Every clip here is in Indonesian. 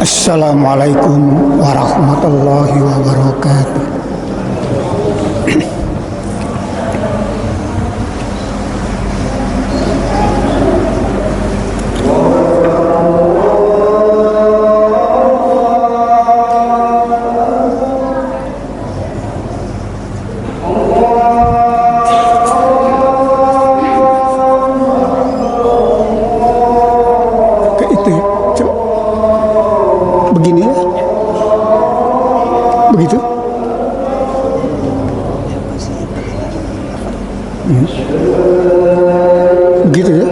Assalamualaikum warahmatullahi wabarakatuh. Itu ya, coba begini ya, begitu. Begitu ya.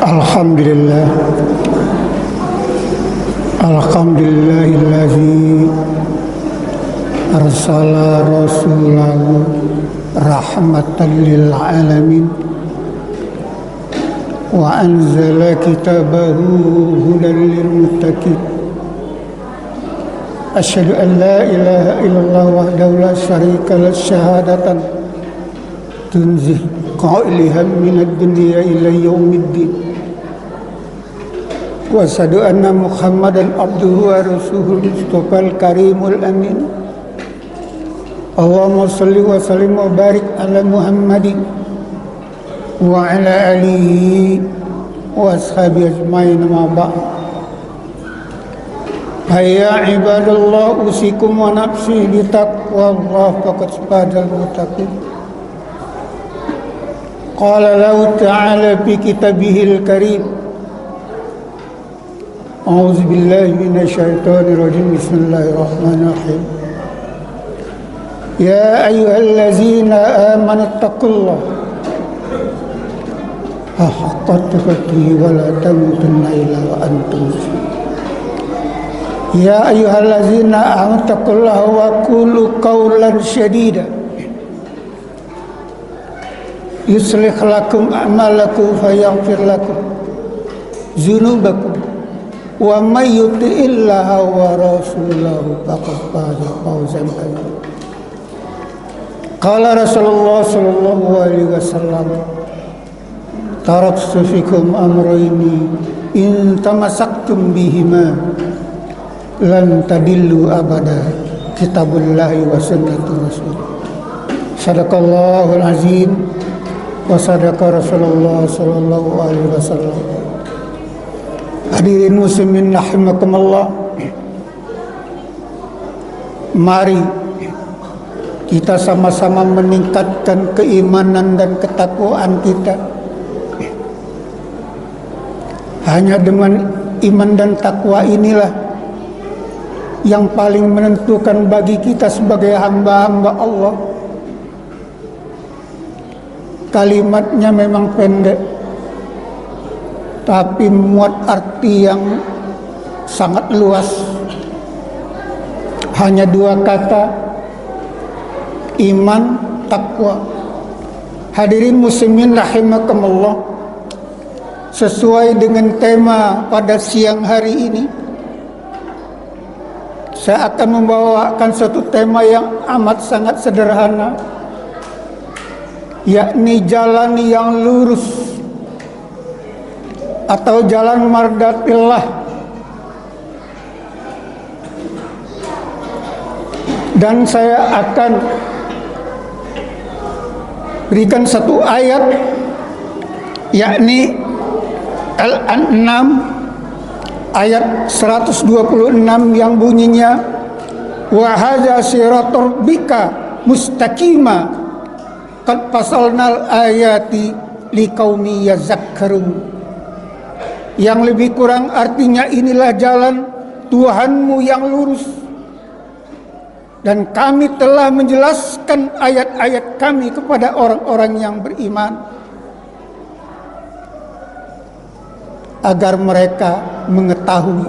Alhamdulillah, alhamdulillahillazi arsala rasulahu rahmatan lil alamin wa anzala kitabahu hudan lil muttaqin. Asyhadu an la ilaha illallah wahdahu la syarika lah syahadatan tunzih qailaha minad dunya ila yaumiddin. Wa asyhadu anna Muhammadan abduhu wa rasuluhul mustafal karimul amin. Allahumma shalli wa sallim wa barik ala Muhammadin wa ala alihi wa ashabihi ajmain ma ba'd. Hayya ibadallah, usikum wa nafsi bi taqwallah faqad fazal muttaqin. Qala lahu ta'ala fi kitabihil karim, a'udzu billahi minasy syaithanir rajim, bismillahirrahmanirrahim. Ya ayyuhallazina amanu taqullaha haqqa tuqatih wa la tamutunna illa wa antum muslimun. Ya ayyuhallazina amanu taqullaha wa qulu qawlan sadida yuslih lakum a'malakum fayaghfir lakum dzunubakum wa may yuti'illaha wa rasulahu faqad faza fawzan 'azima. Qala Rasulullah sallallahu alaihi wasallam, taraktu fikum amrayni in tamassaktum bihima lan tadillu abada, kitabullahi wa sunnatu rasul. Sadaqallahul azim wa sadaqa Rasulullah sallallahu alaihi wasallam. Hadirin muslimin rahimakumullah, mari kita sama-sama meningkatkan keimanan dan ketakwaan kita. Hanya dengan iman dan takwa inilah yang paling menentukan bagi kita sebagai hamba-hamba Allah. Kalimatnya memang pendek, tapi muat arti yang sangat luas. Hanya dua kata, iman, takwa. Hadirin muslimin rahimakumullah, sesuai dengan tema pada siang hari ini, saya akan membawakan suatu tema yang amat sangat sederhana, yakni jalan yang lurus atau jalan mardatillah. Dan saya akan berikan satu ayat, yakni Al-An'am ayat 126 yang bunyinya, wa hadza siratal rabbika mustaqima qad fasalnal ayati liqaumi yazakkarun. Yang lebih kurang artinya, inilah jalan Tuhanmu yang lurus, dan kami telah menjelaskan ayat-ayat kami kepada orang-orang yang beriman agar mereka mengetahui.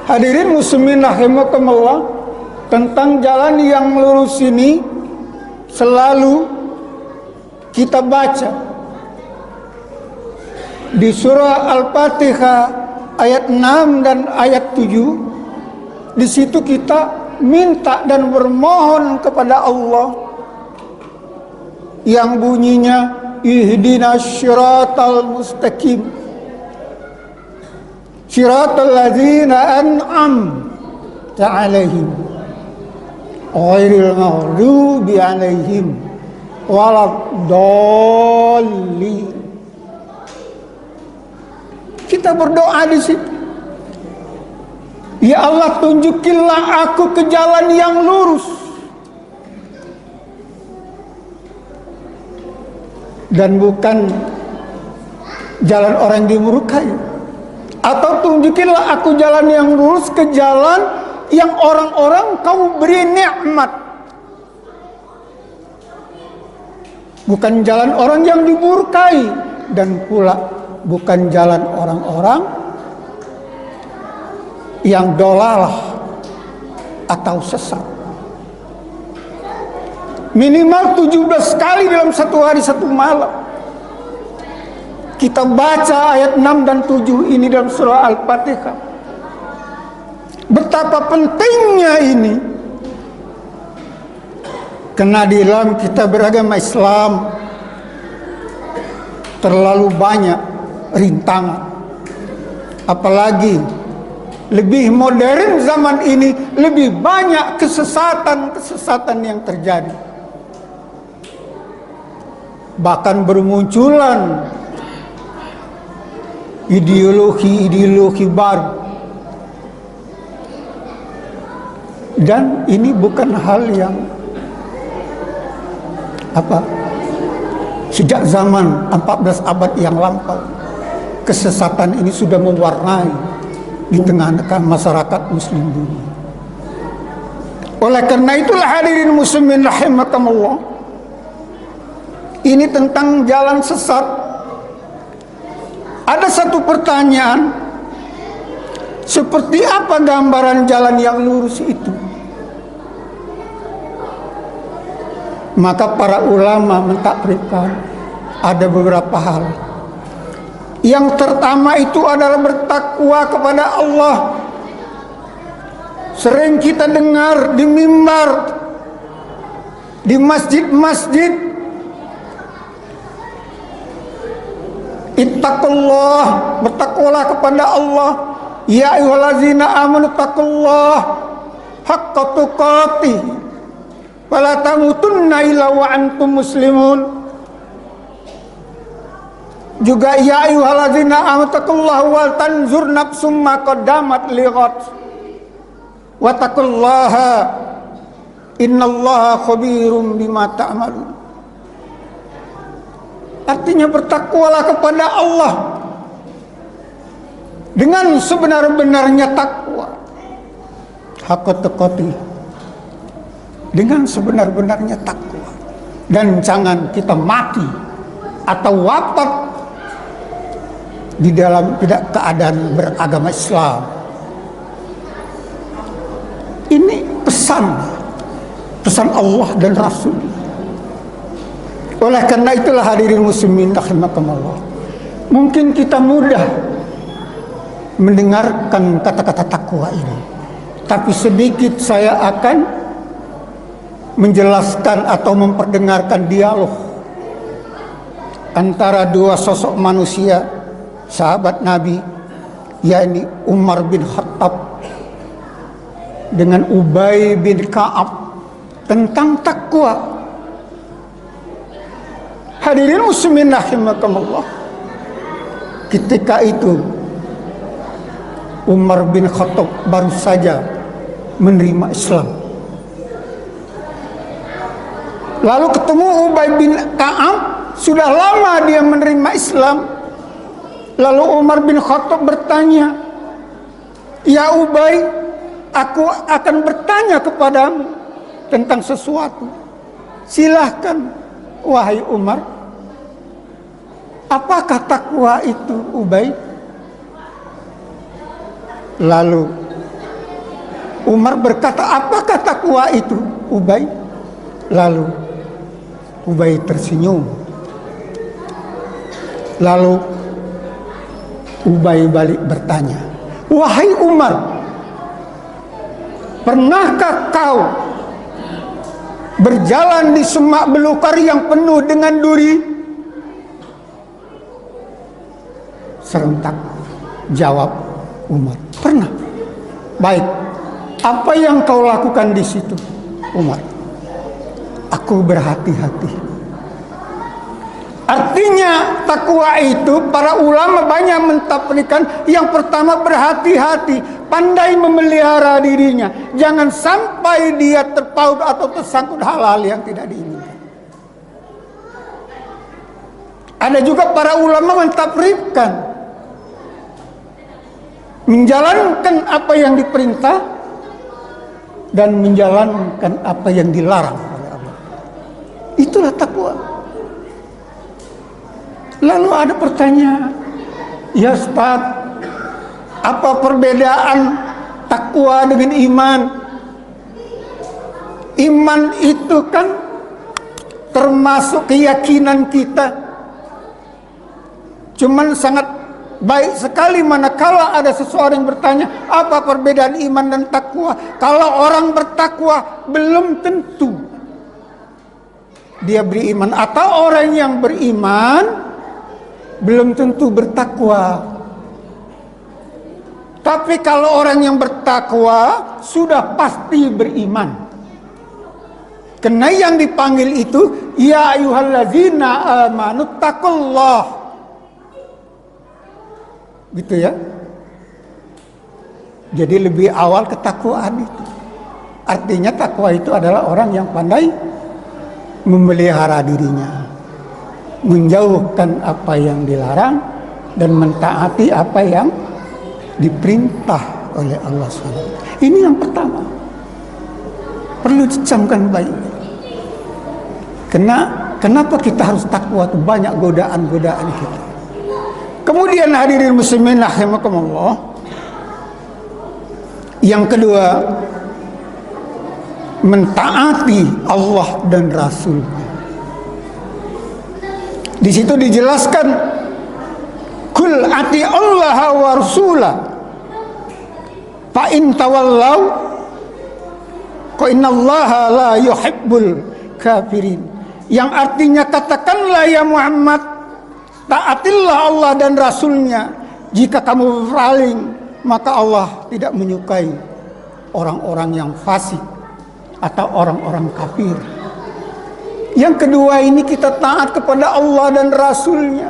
Hadirin muslimin rahimakumullah, tentang jalan yang lurus ini selalu kita baca di surah Al-Fatihah ayat 6 dan ayat 7. Di situ kita minta dan bermohon kepada Allah yang bunyinya, ihdinas syiratal mustaqim syiratal ladzina an'amta 'alaihim ghairil maghdubi 'alaihim waladdallin. Kita berdoa di situ, ya Allah, tunjukilah aku ke jalan yang lurus, dan bukan jalan orang dimurkai. Atau tunjukilah aku jalan yang lurus, ke jalan yang orang-orang kau beri nikmat, bukan jalan orang yang dimurkai, dan pula bukan jalan orang-orang yang dolalah atau sesat. Minimal 17 kali dalam satu hari satu malam kita baca ayat 6 dan 7 ini dalam surah Al-Fatihah. Betapa pentingnya ini, karena di dalam kita beragama Islam terlalu banyak rintangan, apalagi lebih modern zaman ini, lebih banyak kesesatan-kesesatan yang terjadi. Bahkan bermunculan ideologi-ideologi baru. Dan ini bukan hal yang sejak zaman 14 abad yang lampau, kesesatan ini sudah mewarnai di tengah-tengah masyarakat muslim dunia. Oleh karena itulah hadirin muslimin rahimakumullah, ini tentang jalan sesat. Ada satu pertanyaan, seperti apa gambaran jalan yang lurus itu? Maka para ulama mentakrifkan ada beberapa hal. Yang pertama itu adalah bertakwa kepada Allah. Sering kita dengar di mimbar, di masjid-masjid, ittaqullah, bertakwalah kepada Allah. Ya ayyuhallazina amanu taqullah haqqa tuqatih wa la tamutunna illa wa antum muslimun. Juga ya ayyuhallazina amanu taqullaha wal tanzur nafsum ma qaddamat lighad wa taqullaha innallaha khabirum bima ta'malun. Artinya bertakwalah kepada Allah dengan sebenar-benarnya takwa, haqqa tuqatih, dengan sebenar-benarnya takwa, dan jangan kita mati atau wafat di dalam tidak keadaan beragama Islam. Ini pesan Allah dan Rasul. Oleh karena itulah hadirin muslimin rahimakumullah, mungkin kita mudah mendengarkan kata-kata takwa ini, tapi sedikit saya akan menjelaskan atau memperdengarkan dialog antara dua sosok manusia, sahabat Nabi, yakni Umar bin Khattab dengan Ubay bin Ka'ab, tentang takwa. Hadirin muslimin rahimakumullah, ketika itu Umar bin Khattab baru saja menerima Islam. Lalu ketemu Ubay bin Ka'ab, sudah lama dia menerima Islam. Lalu Umar bin Khattab bertanya, "Ya Ubay, aku akan bertanya kepadamu tentang sesuatu. Silahkan, wahai Umar." "Apakah takwa itu, Ubay?" Lalu Umar berkata, "Apakah takwa itu, Ubay?" Lalu Ubay tersenyum. Lalu Ubay balik bertanya, "Wahai Umar, pernahkah kau berjalan di semak belukar yang penuh dengan duri?" Serentak jawab Umar, "Pernah." "Baik, apa yang kau lakukan di situ, Umar?" "Aku berhati-hati." Artinya takwa itu para ulama banyak mentafsirkan, yang pertama berhati-hati, pandai memelihara dirinya, jangan sampai dia terpaut atau tersangkut hal-hal yang tidak diinginkan. Ada juga para ulama mentafsirkan, menjalankan apa yang diperintah dan menjalankan apa yang dilarang oleh Allah. Itulah takwa. Lalu ada pertanyaan, "Ya Ustaz, apa perbedaan takwa dengan iman?" Iman itu kan termasuk keyakinan kita. Cuman sangat baik sekali manakala ada seseorang yang bertanya, "Apa perbedaan iman dan takwa?" Kalau orang bertakwa belum tentu dia beriman, atau orang yang beriman belum tentu bertakwa. Tapi kalau orang yang bertakwa sudah pasti beriman. Karena yang dipanggil itu, ya ayyuhallazina amanu taqullah. Gitu ya. Jadi lebih awal ketakwaan itu. Artinya takwa itu adalah orang yang pandai memelihara dirinya, menjauhkan apa yang dilarang dan mentaati apa yang diperintah oleh Allah SWT. Ini yang pertama, perlu dicamkan baik. Kenapa kita harus takwa? Itu banyak godaan-godaan kita. Kemudian hadirin muslimin rahimakumullah, yang kedua, mentaati Allah dan Rasul. Di situ dijelaskan Kul ati Allah wa rasulah fa in tawallau fa innallaha la yuhibbul kafirin. Yang artinya katakanlah ya Muhammad, taatilah Allah dan Rasulnya. Jika kamu berpaling, maka Allah tidak menyukai orang-orang yang fasik atau orang-orang kafir. Yang kedua ini kita taat kepada Allah dan Rasulnya.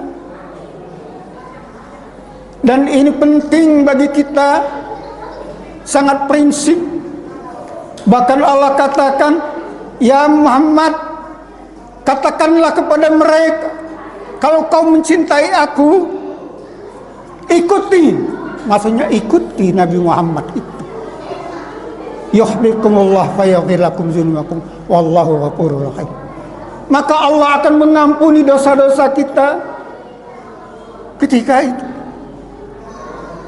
Dan ini penting bagi kita, sangat prinsip. Bahkan Allah katakan, ya Muhammad, katakanlah kepada mereka, kalau kau mencintai aku, ikuti. Maksudnya ikuti Nabi Muhammad itu. Yuhibbukumullah fayaghfir lakum dzunubakum wallahu ghafurur rahim. Maka Allah akan mengampuni dosa-dosa kita ketika itu.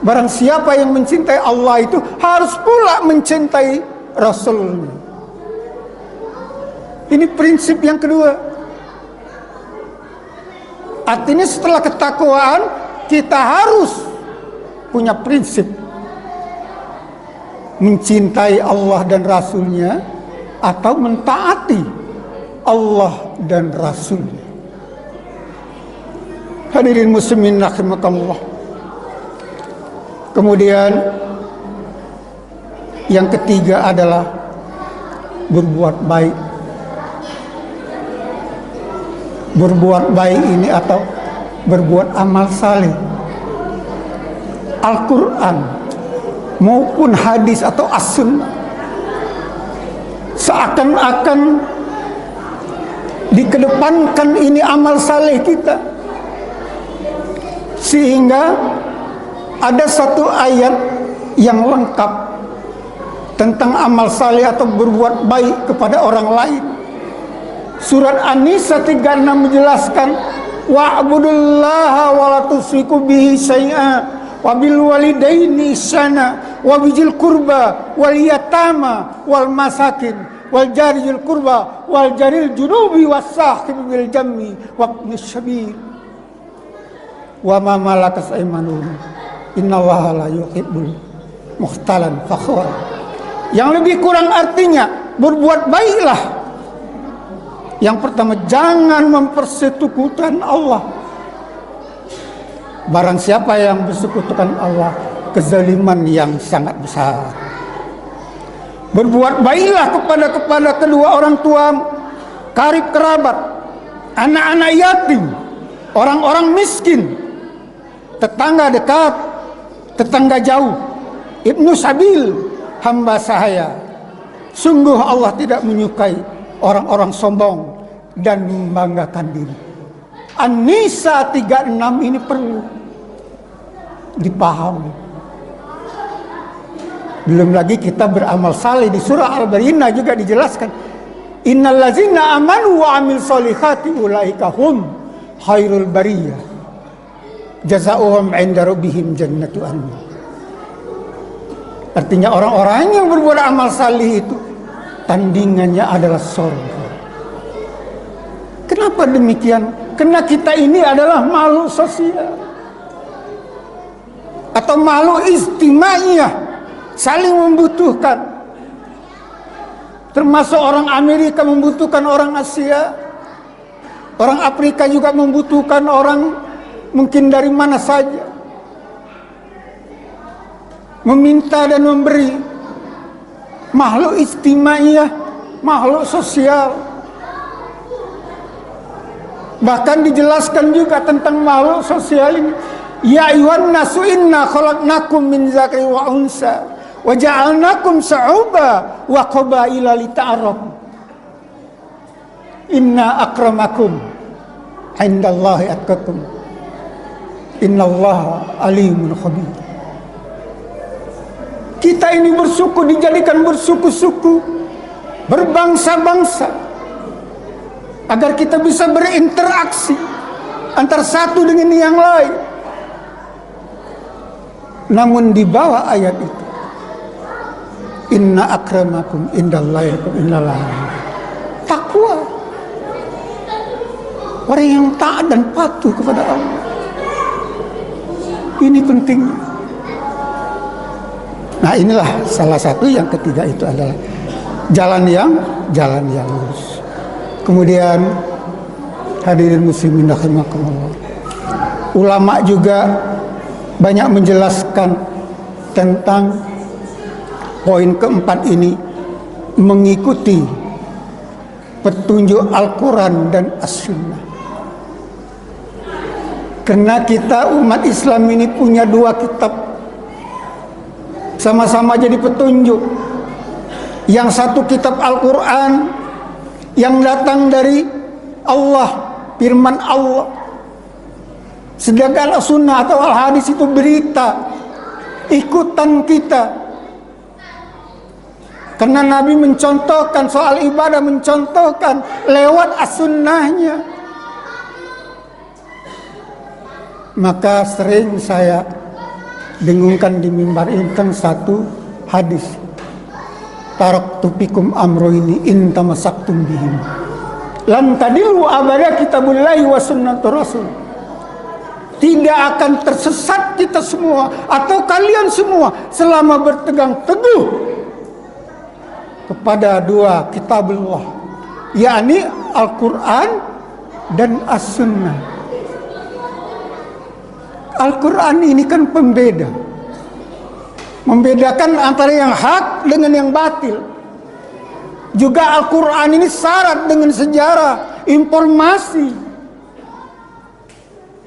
Barang siapa yang mencintai Allah itu harus pula mencintai Rasulnya. Ini prinsip yang kedua. Artinya setelah ketakwaan, kita harus punya prinsip mencintai Allah dan Rasulnya atau mentaati Allah dan Rasulnya. Hadirin muslimin rahimakumullah. Kemudian yang ketiga adalah berbuat baik. Berbuat baik ini atau berbuat amal saleh. Al-Quran maupun hadis atau as-sunnah seakan-akan dikedepankan ini amal saleh kita, sehingga ada satu ayat yang lengkap tentang amal saleh atau berbuat baik kepada orang lain. Surat An-Nisa 36 menjelaskan, wa'budullaha wa la tusyriku bihi syai'a wa bil walidaini ihsana wa bijil qurba wal yatama wal masakin wal jaril qurba wal jaril junubi was sahib bil jammi wa ibnis sabil wa ma malakas aymanuhum innallaha la yuhibbul mukhtalan fakhur. Yang lebih kurang artinya, berbuat baiklah. Yang pertama, jangan mempersekutukan Allah. Barang siapa yang bersekutukan Allah, kezaliman yang sangat besar. Berbuat baiklah kepada kedua orang tua, karib kerabat, anak-anak yatim, orang-orang miskin, tetangga dekat, tetangga jauh, ibnu sabil, hamba sahaya. Sungguh Allah tidak menyukai orang-orang sombong dan membanggakan diri. An-Nisa 36 ini perlu dipahami. Belum lagi kita beramal saleh. Di surah Al-Baqarah juga dijelaskan, innal ladzina amanu wa amil solihati ulaika hum khairul bariyah jazaohum 'inda rabbihim jannatu adn. Artinya orang-orang yang berbuat amal saleh itu tandingannya adalah surga. Kenapa demikian? Karena kita ini adalah makhluk sosial atau makhluk istimaiyah, saling membutuhkan. Termasuk orang Amerika membutuhkan orang Asia, orang Afrika juga membutuhkan orang mungkin dari mana saja. Meminta dan memberi. Makhluk istimaiyah, makhluk sosial. Bahkan dijelaskan juga tentang makhluk sosial ini. Ya ayyuhan nasu inna khalaqnakum min dzakari wa unsa wa ja'alnakum syu'uba wa qabaila lita'arafu. Inna akramakum 'indallahi atqakum. Innallaha alimun khabir. Kita ini bersuku, dijadikan bersuku-suku, berbangsa-bangsa, agar kita bisa berinteraksi antara satu dengan yang lain. Namun di bawah ayat itu, inna akramakum indallahi innallaha takwa. Orang yang taat dan patuh kepada Allah. Ini pentingnya. Nah, inilah salah satu. Yang ketiga itu adalah jalan yang lurus. Kemudian hadirin muslimin rahimakumullah, ulama juga banyak menjelaskan tentang poin keempat ini, mengikuti petunjuk Al-Quran dan As-Sunnah. Karena kita umat Islam ini punya dua kitab, sama-sama jadi petunjuk. Yang satu kitab Al-Quran yang datang dari Allah, firman Allah. Sedangkan As-Sunnah atau Al-Hadis itu berita, ikutan kita. Karena Nabi mencontohkan soal ibadah, mencontohkan lewat As-Sunnahnya. Maka sering saya dengungkan di mimbar ini tentang satu hadis. Taraktu fikum amroini in tamassaktum bihim lan tadilu abada kitabullahi wa sunnatur rasul. Tidak akan tersesat kita semua atau kalian semua selama berpegang teguh kepada dua kitabullah, yakni Al-Quran dan As-Sunnah. Al-Quran ini kan pembeda, membedakan antara yang hak dengan yang batil. Juga Al-Quran ini syarat dengan sejarah, informasi.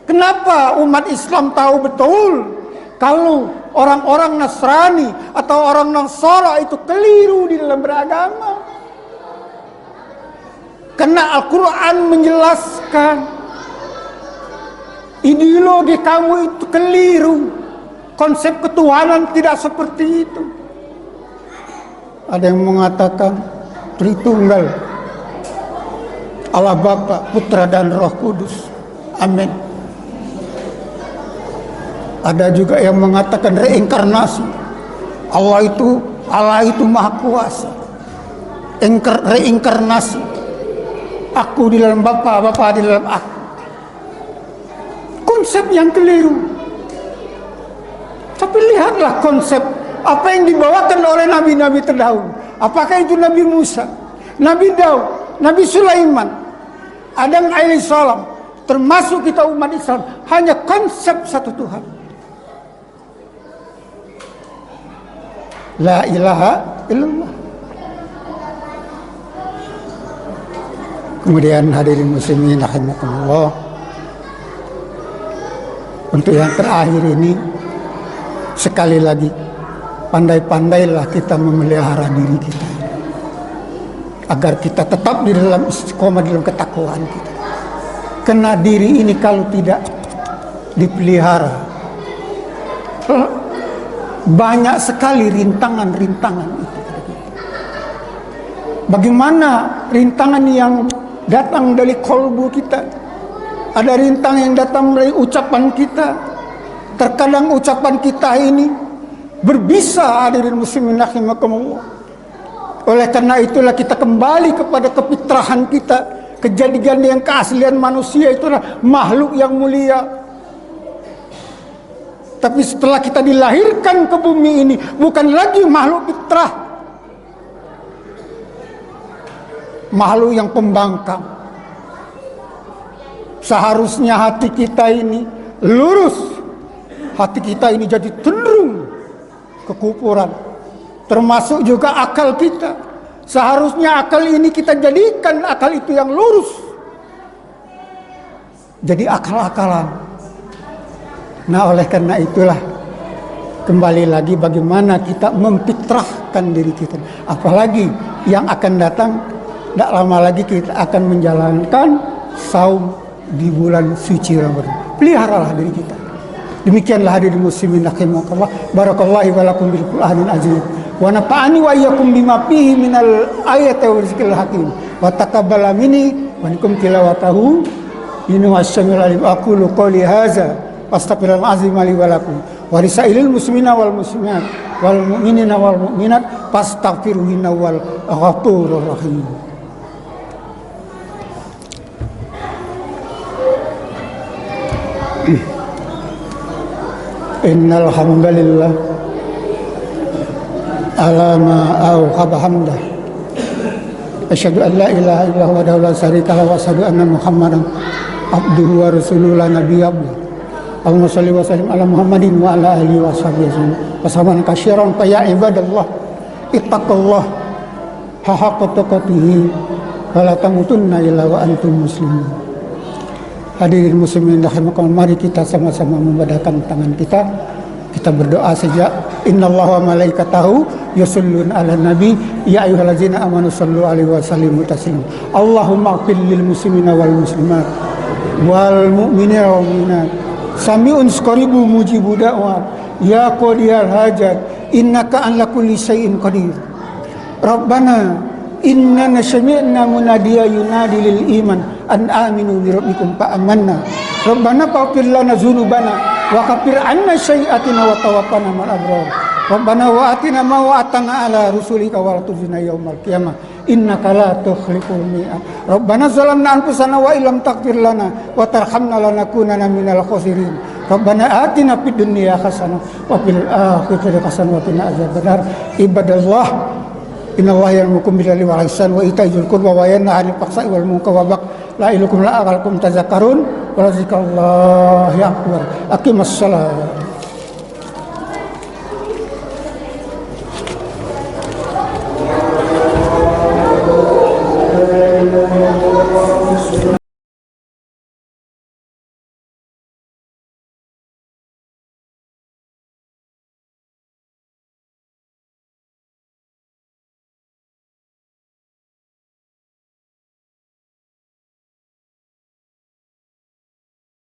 Kenapa umat Islam tahu betul kalau orang-orang Nasrani atau orang Nasara itu keliru di dalam beragama? Karena Al-Quran menjelaskan ideologi kamu itu keliru. Konsep ketuhanan tidak seperti itu. Ada yang mengatakan Tritunggal, Allah Bapa, Putra dan Roh Kudus. Amin. Ada juga yang mengatakan reinkarnasi. Allah itu Maha Kuasa. Reinkarnasi. Aku di dalam Bapa, Bapa di dalam aku. Konsep yang keliru. Tapi lihatlah konsep apa yang dibawakan oleh nabi-nabi terdahulu. Apakah itu Nabi Musa, Nabi Daud, Nabi Sulaiman, Adam alaihissalam, termasuk kita umat Islam, hanya konsep satu Tuhan. La ilaha illallah. Kemudian hadirin muslimin rahimakumullah, untuk yang terakhir ini, sekali lagi pandai-pandailah kita memelihara diri kita agar kita tetap di dalam istiqomah, dalam ketakwaan kita. Karena diri ini kalau tidak dipelihara, banyak sekali rintangan-rintangan itu. Bagaimana rintangan yang datang dari kolbu kita? Ada rintangan yang datang dari ucapan kita. Terkadang ucapan kita ini berbisa, hadirin muslimin rahimakumullah. Oleh karena itulah kita kembali kepada kefitrahan kita, kejadian yang keaslian manusia itulah makhluk yang mulia. Tapi setelah kita dilahirkan ke bumi ini, bukan lagi makhluk fitrah, makhluk yang pembangkang. Seharusnya hati kita ini lurus, hati kita ini jadi cenderung kekufuran, termasuk juga akal kita. Seharusnya akal ini kita jadikan akal itu yang lurus, jadi akal-akalan. Nah, oleh karena itulah kembali lagi bagaimana kita memfitrahkan diri kita. Apalagi yang akan datang, tidak lama lagi kita akan menjalankan saum di bulan suci Ramadan. Peliharalah diri kita. Demikianlah hadirin muslimin rahimakumullah. Barakallahu wa lakum bil Qur'anil azim. Wa nafa'ani wa iyyakum bima fihi minal ayati wa zikril hakim. Wa taqabbala minni wa minkum tilawatahu. Innahu as-sami'ul alim. Aqulu qouli hadza astaghfirul azim li wa lakum. Wa risailil muslimina wal muslimat wal mu'minina wal mu'minat fastaghfiruhu innahu wal ghafurur rahim. Innal hamdalillah ala ma awhaba hamdah. Asyhadu an la ilaha illallah wahdahu la syarika lahu wa asyhadu anna Muhammadan abduhu wa rasuluhu la nabiyya ba'dahu. Allahumma shalli wa sallim ala Muhammadin wa ala alihi wa sahbihi wa sallam katsiran fa ya ibadallah ittaqullah haqqa tuqatih wa la tamutunna illa wa antum muslimun. Hadirin muslimin rahimakumullah, mari kita sama-sama membadakkan tangan kita berdoa saja. Innallaha wa malaikatahu yusholluna 'alan nabi ya ayyuhallazina amanu shallu 'alaihi wa sallimu taslima. Allahumma ighfir lil muslimina wal muslimat wal mu'minina wal mu'minat sami'un qaribun mujibud da'wat ya qadiyal hajat innaka ala kulli syai'in qadir. Rabbana inna sami'na munadiya yunadi lil iman an aminu bi rabbikum fa amanna. Rabbana faghfir lana dzunubana wa kaffir 'anna sayyi'atina wa tawaffana ma'al abrar. Rabbana wa atina ma wa'atana ala rusulika wa la tukhzina yaumal qiyamah innaka la tukhliful mi'ad. Rabbana zalamna anfusana wa illam taghfir lana wa tarhamna lanakunanna minal khasirin. Rabbana atina fid dunya hasanah wa fil akhirati hasanah wa qina adzabannar. Ibadallah innallaha ya'murukum bil 'adli wal ihsani wa ita'i dzil qurba wa yanha 'anil fahsya'i wal munkari wal baghi la'illakum la'allakum tadhakkarun wa la dzikrullahi akbar. Aqimus shalah.